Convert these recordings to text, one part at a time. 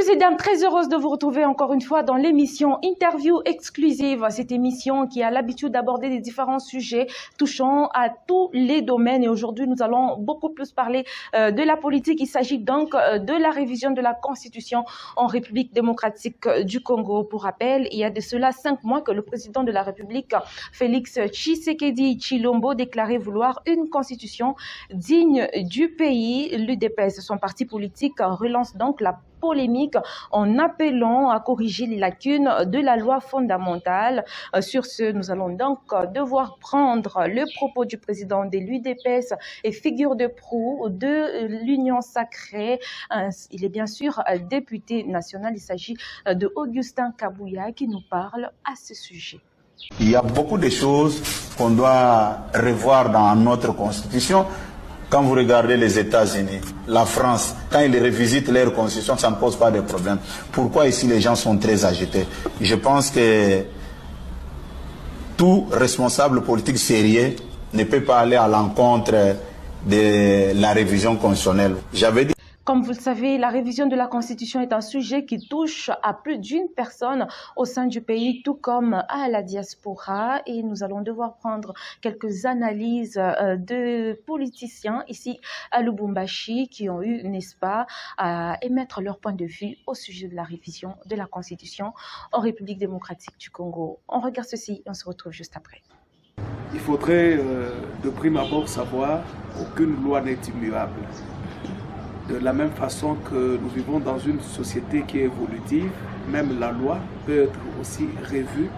suis Edam, très heureuse de vous retrouver encore une fois dans l'émission Interview exclusive. Cette émission qui a l'habitude d'aborder les différents sujets touchant à tous les domaines. Et aujourd'hui, nous allons beaucoup plus parler de la politique. Il s'agit donc de la révision de la Constitution en République démocratique du Congo. Pour rappel, il y a de cela 5 mois que le président de la République, Félix Tshisekedi Tshilombo, déclarait vouloir une constitution digne du pays. L'UDPS, son parti politique, relance donc la polémique en appelant à corriger les lacunes de la loi fondamentale. Sur ce, nous allons donc devoir prendre le propos du président de l'UDPS et figure de proue de l'Union sacrée. Il est bien sûr député national. Il s'agit de Augustin Kabouya qui nous parle à ce sujet. Il y a beaucoup de choses qu'on doit revoir dans notre constitution. Quand vous regardez les États-Unis, la France, quand ils revisitent leur constitution, ça ne pose pas de problème. Pourquoi ici les gens sont très agités? Je pense que tout responsable politique sérieux ne peut pas aller à l'encontre de la révision constitutionnelle. J'avais dit. Comme vous le savez, la révision de la Constitution est un sujet qui touche à plus d'une personne au sein du pays, tout comme à la diaspora. Et nous allons devoir prendre quelques analyses de politiciens ici à Lubumbashi qui ont eu, n'est-ce pas, à émettre leur point de vue au sujet de la révision de la Constitution en République démocratique du Congo. On regarde ceci et on se retrouve juste après. Il faudrait de prime abord savoir qu'aucune loi n'est immuable. De la même façon que nous vivons dans une société qui est évolutive, même la loi peut être aussi revue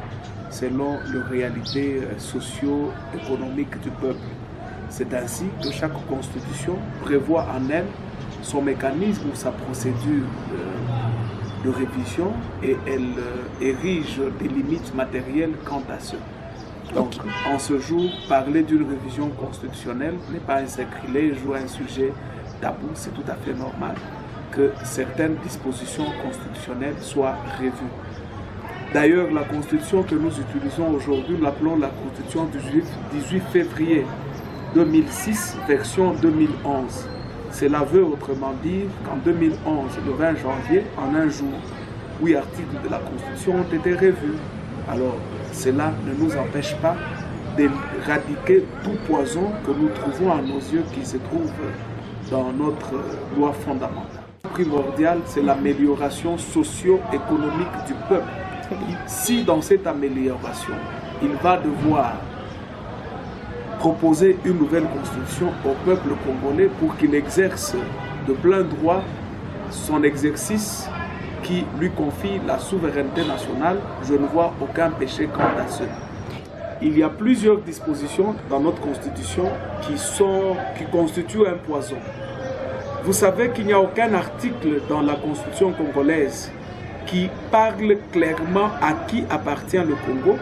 selon les réalités socio-économiques du peuple. C'est ainsi que chaque constitution prévoit en elle son mécanisme ou sa procédure de révision et elle érige des limites matérielles quant à cela. Donc, en ce jour, parler d'une révision constitutionnelle n'est pas un sacrilège ou un sujet tabou, c'est tout à fait normal que certaines dispositions constitutionnelles soient revues. D'ailleurs, la constitution que nous utilisons aujourd'hui, nous l'appelons la constitution du 18 février 2006, version 2011. Cela veut autrement dire qu'en 2011, le 20 janvier, en un jour, 8 articles de la constitution ont été revus. Alors, cela ne nous empêche pas d'éradiquer tout poison que nous trouvons à nos yeux qui se trouve dans notre loi fondamentale. Le primordial, c'est l'amélioration socio-économique du peuple. Si dans cette amélioration, il va devoir proposer une nouvelle constitution au peuple congolais pour qu'il exerce de plein droit son exercice qui lui confie la souveraineté nationale, je ne vois aucun péché quant à cela. Il y a plusieurs dispositions dans notre constitution qui constituent un poison. Vous savez qu'il n'y a aucun article dans la constitution congolaise qui parle clairement à qui appartient le Congo.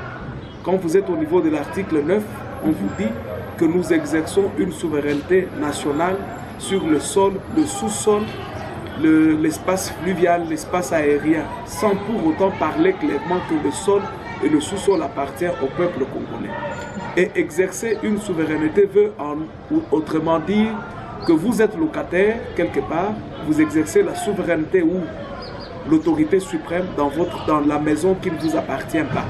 Quand vous êtes au niveau de l'article 9, on vous dit que nous exerçons une souveraineté nationale sur le sol, le sous-sol, l'espace fluvial, l'espace aérien, sans pour autant parler clairement que le sol et le sous-sol appartient au peuple congolais. Et exercer une souveraineté veut autrement dire que vous êtes locataire quelque part, vous exercez la souveraineté ou l'autorité suprême dans la maison qui ne vous appartient pas.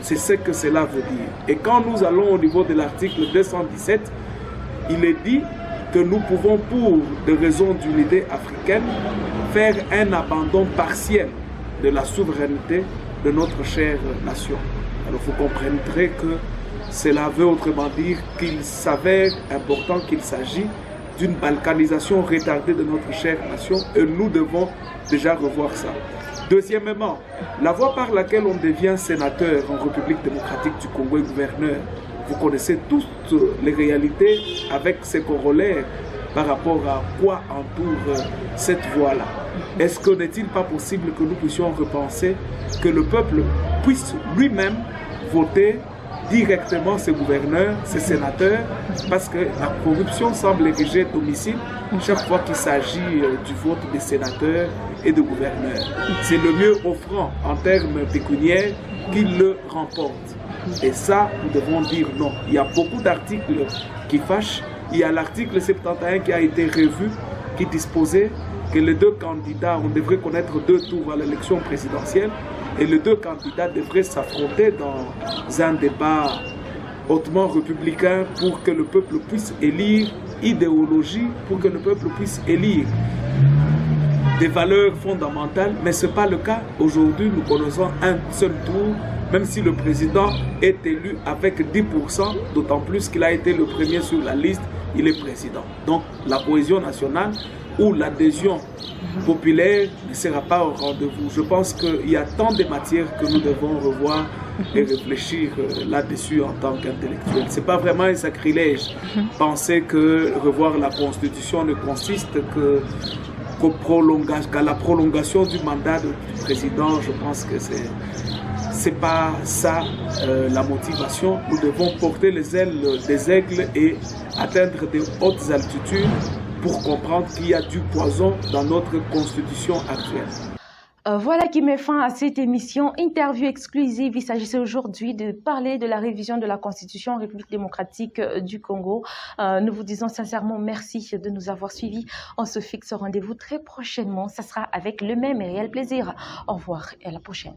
C'est ce que cela veut dire. Et quand nous allons au niveau de l'article 217, il est dit que nous pouvons, pour des raisons d'unité africaine, faire un abandon partiel de la souveraineté de notre chère nation. Alors vous comprendrez que cela veut autrement dire qu'il s'avère important qu'il s'agit d'une balkanisation retardée de notre chère nation et nous devons déjà revoir ça. Deuxièmement, la voie par laquelle on devient sénateur en République démocratique du Congo et gouverneur, vous connaissez toutes les réalités avec ses corollaires par rapport à quoi entoure cette voie-là. Est-ce que n'est-il pas possible que nous puissions repenser que le peuple puisse lui-même voter directement ses gouverneurs, ses sénateurs, parce que la corruption semble ériger domicile chaque fois qu'il s'agit du vote des sénateurs et de gouverneurs. C'est le mieux offrant en termes pécuniaires qu'il le remporte. Et ça, nous devons dire non. Il y a beaucoup d'articles qui fâchent. Il y a l'article 71 qui a été revu, qui disposait que les deux candidats, on devrait connaître 2 tours à l'élection présidentielle et les 2 candidats devraient s'affronter dans un débat hautement républicain pour que le peuple puisse élire idéologie, pour que le peuple puisse élire des valeurs fondamentales, mais ce n'est pas le cas. Aujourd'hui, nous connaissons un seul tour, même si le président est élu avec 10%, d'autant plus qu'il a été le premier sur la liste, il est président. Donc la cohésion nationale ou l'adhésion populaire ne sera pas au rendez-vous. Je pense qu'il y a tant de matières que nous devons revoir et réfléchir là-dessus en tant qu'intellectuels. Ce n'est pas vraiment un sacrilège. Penser que revoir la Constitution ne consiste qu'à la prolongation du mandat du président. Je pense que c'est pas ça la motivation. Nous devons porter les ailes des aigles et atteindre de hautes altitudes pour comprendre qu'il y a du poison dans notre constitution actuelle. Voilà qui met fin à cette émission interview exclusive. Il s'agissait aujourd'hui de parler de la révision de la Constitution en République démocratique du Congo. Nous vous disons sincèrement merci de nous avoir suivis. On se fixe rendez-vous très prochainement. Ça sera avec le même et réel plaisir. Au revoir et à la prochaine.